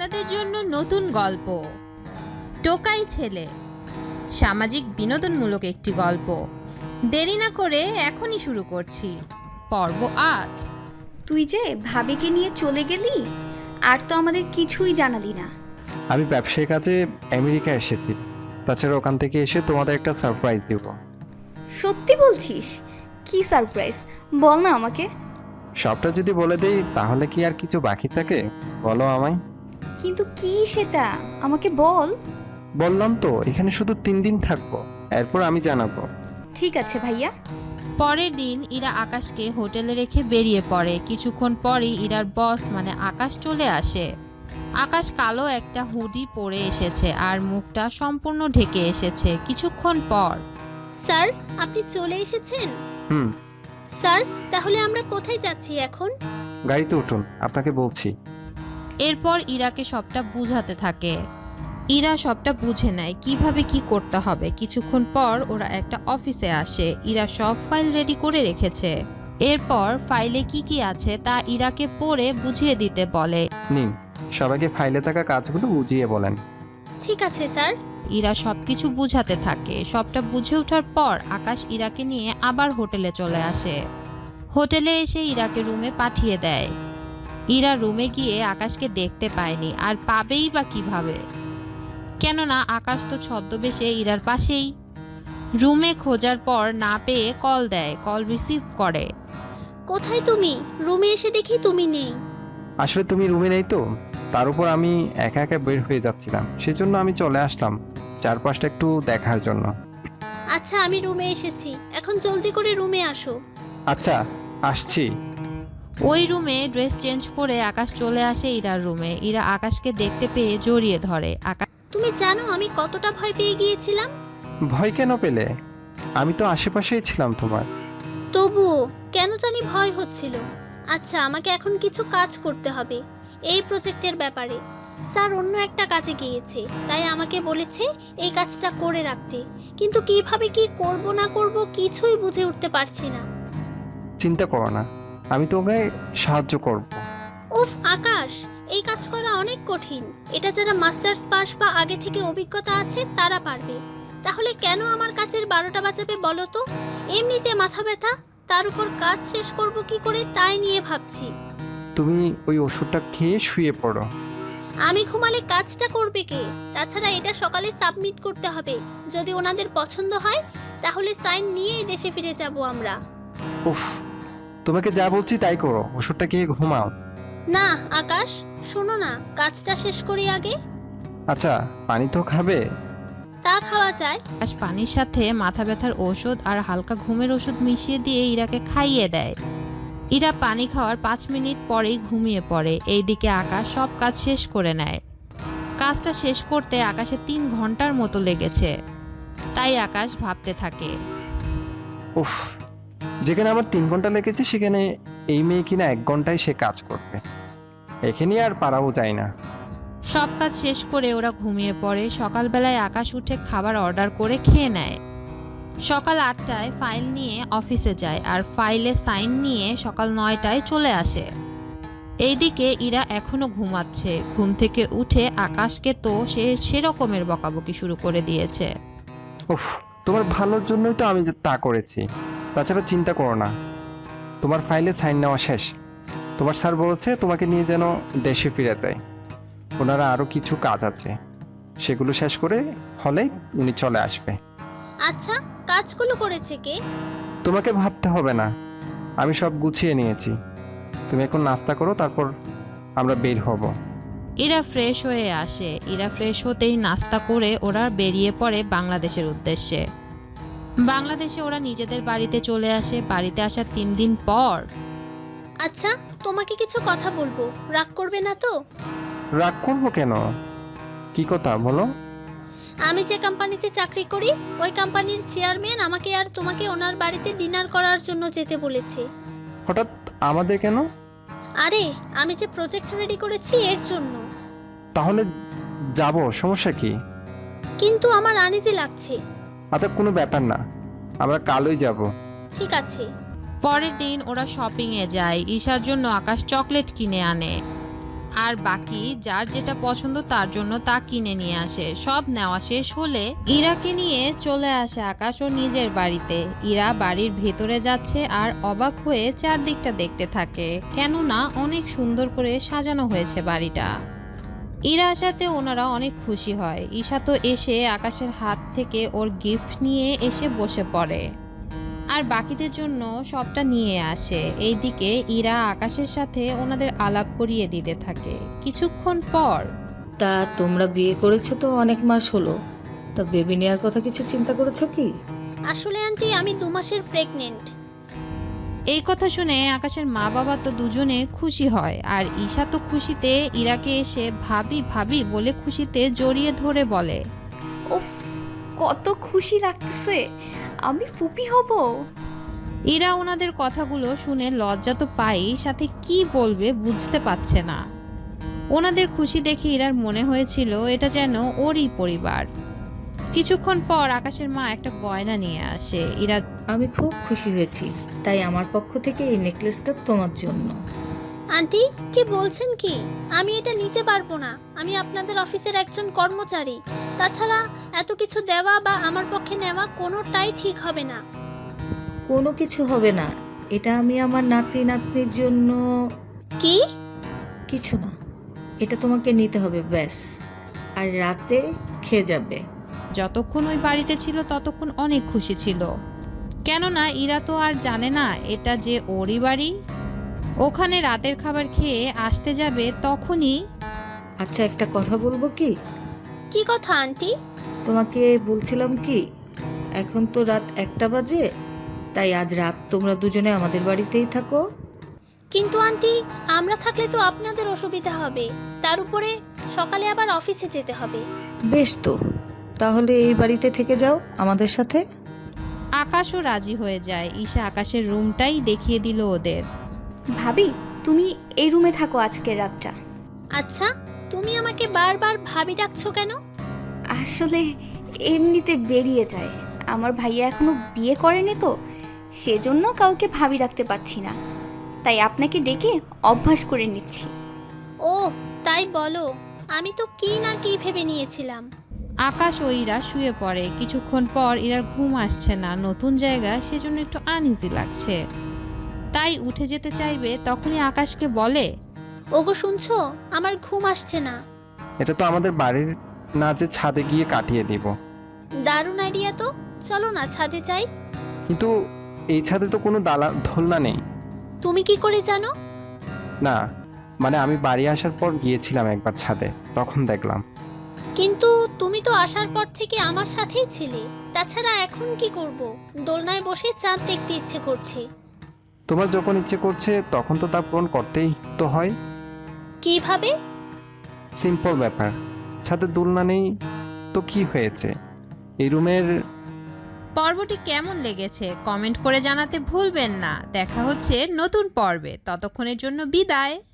আপনাদের জন্য নতুন গল্প টোকাই ছেলে, সামাজিক বিনোদনমূলক একটি গল্প। দেরি না করে এখনই শুরু করছি পর্ব ৮। তুই যে ভাবিকে নিয়ে চলে গেলি, আর তো আমাদের কিছুই জানালি না। আমি ব্যবসায়ী কাজে আমেরিকা এসেছি, তাছাড়া ওখান থেকে এসে তোমাদের একটা সারপ্রাইজ দিব। সত্যি বলছিস? কি সারপ্রাইজ, বল না আমাকে। সবটা যদি বলে দেই তাহলে কি আর কিছু বাকি থাকে? বলো আমায়। কিন্তু কি সেটা আমাকে বল। বললাম তো এখানে শুধু 3 দিন থাকবো, এরপর আমি জানাবো। ঠিক আছে ভাইয়া। পরের দিন ইরা আকাশকে হোটেলে রেখে বেরিয়ে পড়ে। কিছুক্ষণ পরেই ইরার বস মানে আকাশ চলে আসে। আকাশ কালো একটা হুডি পরে এসেছে আর মুখটা সম্পূর্ণ ঢেকে এসেছে। কিছুক্ষণ পর, স্যার, আপনি চলে এসেছেন? হুম, স্যার, তাহলে আমরা কোথায় যাচ্ছি এখন? গাড়িতে উঠুন, আপনাকে বলছি। এরপর ইরাকে সবটা বুঝাতে থাকে। ইরা সবটা বুঝে নেয় কিভাবে কি করতে হবে। কিছুক্ষণ পর ওরা একটা অফিসে আসে। ইরা সব ফাইল রেডি করে রেখেছে। এরপর ফাইলে কি কি আছে তা ইরাকে পড়ে বুঝিয়ে দিতে বলে। নিন, সবাইকে ফাইলে থাকা কাজগুলো বুঝিয়ে বলেন। ঠিক আছে স্যার। ইরা সবকিছু বুঝাতে থাকে। সবটা বুঝে ওঠার পর আকাশ ইরাকে নিয়ে আবার হোটেলে চলে আসে। হোটেলে এসে ইরাকে রুমে পাঠিয়ে দেয়। ইরা রুমে গিয়ে আকাশকে দেখতে পায়নি, আর পাবেই বা কিভাবে, কেননা আকাশ তো ছদ্মবেশে ইরার পাশেই। রুমে খোঁজার পর না পেয়ে কল দেয়। কল রিসিভ করে। কোথায় তুমি? রুমে এসে দেখি তুমি নেই। আসলে তুমি রুমে নেই তো, তার উপর আমি একা একা বের হয়ে যাচ্ছিলাম, সেজন্য আমি চলে আসলাম চারপাশটা একটু দেখার জন্য। আচ্ছা, আমি রুমে এসেছি, এখন জলদি করে রুমে আসো। আচ্ছা, আসছি। ওই রুমে ড্রেস চেঞ্জ করে আকাশ চলে আসে ইরার রুমে। ইরা আকাশকে দেখতে পেয়ে জড়িয়ে ধরে। আকাশ, তুমি জানো আমি কতটা ভয় পেয়ে গিয়েছিলাম? ভয় কেন পেলে? আমি তো আশেপাশেই ছিলাম তোমার। তবুও কেন জানি ভয় হচ্ছিল। আচ্ছা, আমাকে এখন কিছু কাজ করতে হবে এই প্রজেক্টের ব্যাপারে। স্যার অন্য একটা কাজে গিয়েছে, তাই আমাকে বলেছে এই কাজটা করে রাখতে, কিন্তু কিভাবে কি করব না করব কিছুই বুঝে উঠতে পারছি না। চিন্তা করো না, আমি তোমাকে সাহায্য করব। উফ আকাশ, এই কাজ করা অনেক কঠিন। এটা যারা মাস্টার্স পাস বা আগে থেকে অভিজ্ঞতা আছে তারা পারবে। তাহলে কেন আমার কাজের 12টা বাজাবে বলো তো? এমনিতে মাথা ব্যথা, তার উপর কাজ শেষ করব কি করে তাই নিয়ে ভাবছি। তুমি ওই ওষুধটা খেয়ে শুয়ে পড়ো। আমি ঘুমালে কাজটা করবে কে? তাছাড়া এটা সকালে সাবমিট করতে হবে। যদি ওনাদের পছন্দ হয় তাহলে সাইন নিয়েই দেশে ফিরে যাব আমরা। উফ, তোমাকে যা বলছি তাই করো, ওষুধটা খেয়ে ঘুমাও। না আকাশ, শোনো না, কাজটা শেষ করি আগে। আচ্ছা, পানি তো খাবে? তা খাওয়া যায়। আকাশ পানির সাথে মাথা ব্যথার ওষুধ আর হালকা ঘুমের ওষুধ মিশিয়ে দিয়ে ইরাকে খাইয়ে দেয়। ইরা পানি খাওয়ার 5 মিনিট পরেই ঘুমিয়ে পড়ে। এইদিকে আকাশ সব কাজ শেষ করে নেয়। কাজটা শেষ করতে আকাশে 3 ঘন্টার মতো লেগেছে। তাই আকাশ ভাবতে থাকে, উফ, যেখানে আমার 3 ঘন্টা লেগেছে সেখানে এই মেয়ে কিনা 1 ঘন্টায় সে কাজ করবে। এখানে আর পারাও যায় না। সব কাজ শেষ করে ওরা ঘুমিয়ে পড়ে। সকালবেলায় আকাশ উঠে খাবার অর্ডার করে খেয়ে নেয়। সকাল 8টায় ফাইল নিয়ে অফিসে যায়, আর ফাইলে সাইন নিয়ে সকাল 9টায় চলে আসে। এইদিকে ইরা এখনো ঘুমাচ্ছে। ঘুম থেকে উঠে আকাশকে তো সে সেরকমের বকাবকি শুরু করে দিয়েছে। উফ, তোমার ভালোর জন্যই তো আমি তা করেছি। তাছাড়া চিন্তা করো না, তোমার ফাইলে সাইন নেওয়া শেষ। তোমার স্যার বলেছে তোমাকে নিয়ে যেন দেশে ফিরে যায়। ওনারা আরও কিছু কাজ আছে, সেগুলো শেষ করে হলেই উনি চলে আসবে। আচ্ছা, কাজগুলো করেছে কে? তোমাকে ভাবতে হবে না, আমি সব গুছিয়ে নিয়েছি। তুমি এখন নাস্তা করো, তারপর আমরা বের হব। ইরা ফ্রেশ হয়ে আসে। ইরা ফ্রেশ হতেই নাস্তা করে ওরা বেরিয়ে পড়ে বাংলাদেশের উদ্দেশ্যে। বাংলাদেশে ওরা নিজেদের বাড়িতে চলে আসে। বাড়িতে আসার 3 দিন পর, আচ্ছা, তোমাকে কিছু কথা বলবো, রাগ করবে না তো? রাগ করবো কেন? কি কথা বলো। আমি যে কোম্পানিতে চাকরি করি ওই কোম্পানির চেয়ারম্যান আমাকে আর তোমাকে ওনার বাড়িতে ডিনার করার জন্য যেতে বলেছে। হঠাৎ আমাদের কেন? আরে, আমি যে প্রজেক্ট রেডি করেছি এর জন্য। তাহলে যাব, সমস্যা কি? কিন্তু আমার আনইজি লাগছে। আচ্ছা, কোনো ব্যাপার না, আমরা কালই যাব। ঠিক আছে। পরের দিন ওরা শপিংয়ে যায়। ঈশার জন্য আকাশ চকলেট কিনে আনে। আর বাকি যার যেটা পছন্দ তার জন্য তা কিনে নিয়ে আসে। সব নেওয়া শেষ হলে ইরাকে নিয়ে চলে আসে আকাশ ও নিজের বাড়িতে। ইরা বাড়ির ভেতরে যাচ্ছে আর অবাক হয়ে চারদিকটা দেখতে থাকে, কেননা অনেক সুন্দর করে সাজানো হয়েছে বাড়িটা। ইরা আসাতে ওনারা অনেক খুশি হয়। ঈশা তো এসে আকাশের হাত থেকে ওর গিফট নিয়ে এসে বসে পড়ে আর বাকিদের জন্য সবটা নিয়ে আসে। এইদিকে ইরা আকাশের সাথে ওনাদের আলাপ করিয়ে দিতে থাকে। কিছুক্ষণ পর তা তোমরা বিয়ে করেছো তো অনেক মাস হলো, তা বেবি নেওয়ার কথা কিছু চিন্তা করেছো কি? আসলে আন্টি আমি 2 মাসের প্রেগনেন্ট। এই কথা শুনে আকাশের মা বাবা তো দুজনে খুশি হয়, আর ঈশা তো খুশিতে ইরাকে এসে ভাবি ভাবি বলে খুশিতে জড়িয়ে ধরে বলে, উফ, কত খুশি লাগতেছে, আমি ফুপি হব। ইরা ওনাদের কথাগুলো শুনে লজ্জা তো পাই, সাথে কি বলবে বুঝতে পারছে না। ওনাদের খুশি দেখে ইরার মনে হয়েছিল এটা যেন ওরই পরিবার। কিছুক্ষণ পর আকাশের মা একটা গয়না নিয়ে আসে। ইরা আমি খুব খুশি হয়েছি, তাই আমার পক্ষ থেকে এই নেকলেসটা তোমার জন্য। আন্টি কি বলছেন কি? আমি এটা নিতে পারবো না। আমি আপনাদের অফিসের একজন কর্মচারী। তাছাড়া এত কিছু দেওয়া বা আমার পক্ষে নেওয়া কোনোটাই ঠিক হবে না। কোনো কিছু হবে না, এটা আমি আমার নাতি নাতনির জন্য। কি? কিছু না, এটা তোমাকে নিতে হবে ব্যাস, আর রাতে খেয়ে যাবে। যতক্ষণ ওই বাড়িতে ছিল ততক্ষণ অনেক খুশি ছিল, কেননা ইরা তো আর জানে না এটা যে ওরই বাড়ি। ওখানে রাতের খাবার খেয়ে আসতে যাবে তখনই আচ্ছা, একটা কথা বলবো কি? কি কথা আন্টি? তোমাকে বলছিলাম কি, এখন তো রাত 1টা বাজে, তাই আজ রাত তোমরা দুজনে আমাদের বাড়িতেই থাকো। কিন্তু আন্টি আমরা থাকলে তো আপনাদের অসুবিধা হবে, তার উপরে সকালে আবার অফিসে যেতে হবে। বেশ, তো তাহলে এই বাড়িতে থেকে যাও আমাদের সাথে। আকাশও রাজি হয়ে যায়। ঈশা আকাশের রুমটাই দেখিয়ে দিল ওদের। ভাবি, তুমি এই রুমে থাকো আজকের রাতটা। আচ্ছা, তুমি আমাকে বারবার ভাবি ডাকছো কেন? আসলে এমনিতে বেরিয়ে যায়। আমার ভাইয়া এখনো বিয়ে করেনি তো, সেজন্য কাউকে ভাবি রাখতে পারছি না, তাই আপনাকে ডেকে অভ্যাস করে নিচ্ছি। ও তাই বলো, আমি তো কি না কি ভেবে নিয়েছিলাম। আকাশ ও ইরা শুয়ে পড়ে। কিছুক্ষণ পর ইরার ঘুম আসছে না, নতুন জায়গা, সেজন্য একটু আনইজি লাগছে, তাই উঠে যেতে চাইবে। তখনই আকাশকে বলে, ওগো শুনছো, আমার ঘুম আসছে না। এটা তো আমাদের বাড়ির না যে ছাদে গিয়ে কাটিয়ে দিব। দারুণ আইডিয়া তো, চলো না ছাদে যাই। কিন্তু এই ছাদে তো কোনো দোলনা নেই। তুমি কি করে জানো? না, মানে আমি বাড়ি আসার পর গিয়েছিলাম একবার ছাদে, তখন দেখলাম। কিন্তু তুমি তো আসার পর থেকে আমার সাথেই ছিলে। তাছাড়া এখন কি করব? দোলনায় বসে চাঁদ দেখতে ইচ্ছে করছে। তোমার যখন ইচ্ছে করছে তখন তো তা পূরণ করতেই তো হয়। কিভাবে? সিম্পল ব্যাপার, ছাদে দোলনা নেই তো কি হয়েছে, এই রুমের। পর্বটি কেমন লেগেছে কমেন্ট করে জানাতে ভুলবেন না। দেখা হচ্ছে নতুন পর্বে, ততক্ষণের জন্য বিদায়।